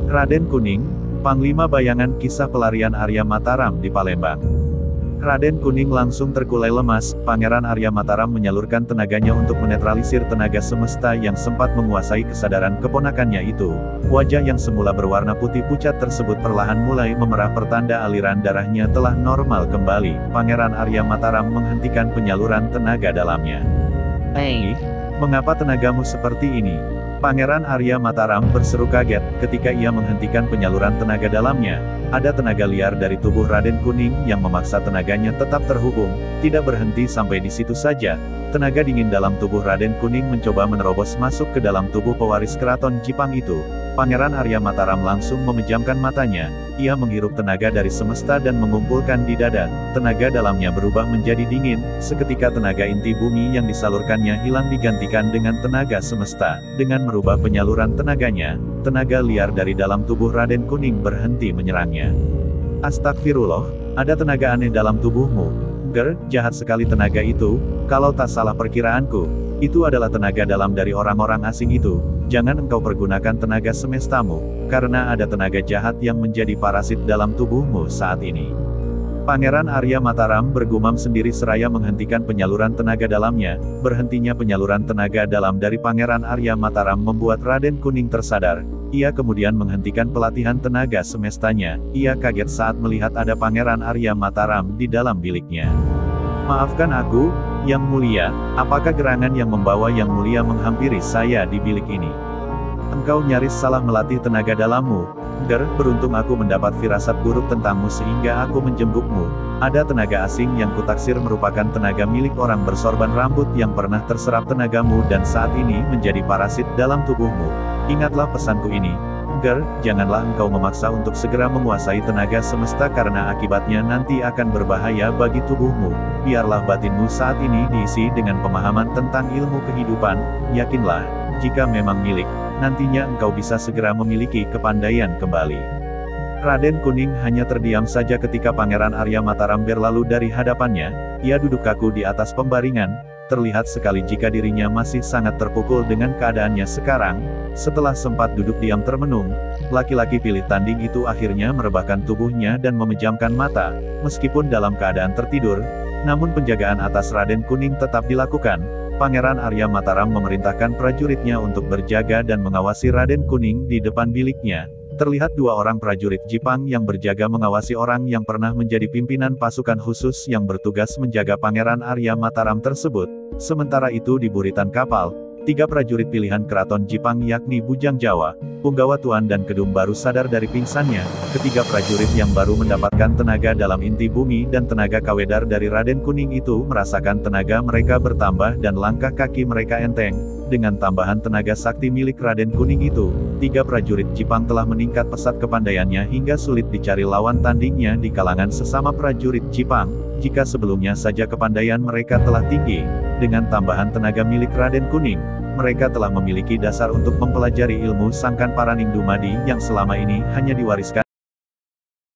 Raden Kuning, Panglima Bayangan Kisah Pelarian Arya Mataram di Palembang. Raden Kuning langsung terkulai lemas. Pangeran Arya Mataram menyalurkan tenaganya untuk menetralisir tenaga semesta yang sempat menguasai kesadaran keponakannya itu. Wajah yang semula berwarna putih pucat tersebut perlahan mulai memerah, pertanda aliran darahnya telah normal kembali. Pangeran Arya Mataram menghentikan penyaluran tenaga dalamnya. Mengapa tenagamu seperti ini? Pangeran Arya Mataram berseru kaget, ketika ia menghentikan penyaluran tenaga dalamnya. Ada tenaga liar dari tubuh Raden Kuning yang memaksa tenaganya tetap terhubung. Tidak berhenti sampai di situ saja. Tenaga dingin dalam tubuh Raden Kuning mencoba menerobos masuk ke dalam tubuh pewaris keraton Jipang itu. Pangeran Arya Mataram langsung memejamkan matanya. Ia menghirup tenaga dari semesta dan mengumpulkan di dada. Tenaga dalamnya berubah menjadi dingin. Seketika tenaga inti bumi yang disalurkannya hilang digantikan dengan tenaga semesta. Dengan merubah penyaluran tenaganya, tenaga liar dari dalam tubuh Raden Kuning berhenti menyerangnya. Astagfirullah, ada tenaga aneh dalam tubuhmu. Ger, jahat sekali tenaga itu. Kalau tak salah perkiraanku, itu adalah tenaga dalam dari orang-orang asing itu. Jangan engkau pergunakan tenaga semestamu, karena ada tenaga jahat yang menjadi parasit dalam tubuhmu saat ini. Pangeran Arya Mataram bergumam sendiri seraya menghentikan penyaluran tenaga dalamnya. Berhentinya penyaluran tenaga dalam dari Pangeran Arya Mataram membuat Raden Kuning tersadar. Ia kemudian menghentikan pelatihan tenaga semestanya. Ia kaget saat melihat ada Pangeran Arya Mataram di dalam biliknya. Maafkan aku, Yang Mulia, apakah gerangan yang membawa Yang Mulia menghampiri saya di bilik ini? Engkau nyaris salah melatih tenaga dalammu. Ger, beruntung aku mendapat firasat buruk tentangmu sehingga aku menjengukmu. Ada tenaga asing yang kutaksir merupakan tenaga milik orang bersorban rambut yang pernah terserap tenagamu dan saat ini menjadi parasit dalam tubuhmu. Ingatlah pesanku ini. Ger, janganlah engkau memaksa untuk segera menguasai tenaga semesta karena akibatnya nanti akan berbahaya bagi tubuhmu. Biarlah batinmu saat ini diisi dengan pemahaman tentang ilmu kehidupan. Yakinlah, jika memang milik, nantinya engkau bisa segera memiliki kepandaian kembali. Raden Kuning hanya terdiam saja ketika Pangeran Arya Mataram berlalu dari hadapannya. Ia duduk kaku di atas pembaringan. Terlihat sekali jika dirinya masih sangat terpukul dengan keadaannya sekarang. Setelah sempat duduk diam termenung, laki-laki pilih tanding itu akhirnya merebahkan tubuhnya dan memejamkan mata. Meskipun dalam keadaan tertidur, namun penjagaan atas Raden Kuning tetap dilakukan. Pangeran Arya Mataram memerintahkan prajuritnya untuk berjaga dan mengawasi Raden Kuning di depan biliknya. Terlihat dua orang prajurit Jipang yang berjaga mengawasi orang yang pernah menjadi pimpinan pasukan khusus yang bertugas menjaga Pangeran Arya Mataram tersebut. Sementara itu di buritan kapal, tiga prajurit pilihan keraton Jipang yakni Bujang Jawa, Punggawa Tuan dan Kedum baru sadar dari pingsannya. Ketiga prajurit yang baru mendapatkan tenaga dalam inti bumi dan tenaga kawedar dari Raden Kuning itu merasakan tenaga mereka bertambah dan langkah kaki mereka enteng. Dengan tambahan tenaga sakti milik Raden Kuning itu, tiga prajurit Jipang telah meningkat pesat kepandaiannya hingga sulit dicari lawan tandingnya di kalangan sesama prajurit Jipang. Jika sebelumnya saja kepandaian mereka telah tinggi, dengan tambahan tenaga milik Raden Kuning, mereka telah memiliki dasar untuk mempelajari ilmu Sangkan Paraning Dumadi yang selama ini hanya diwariskan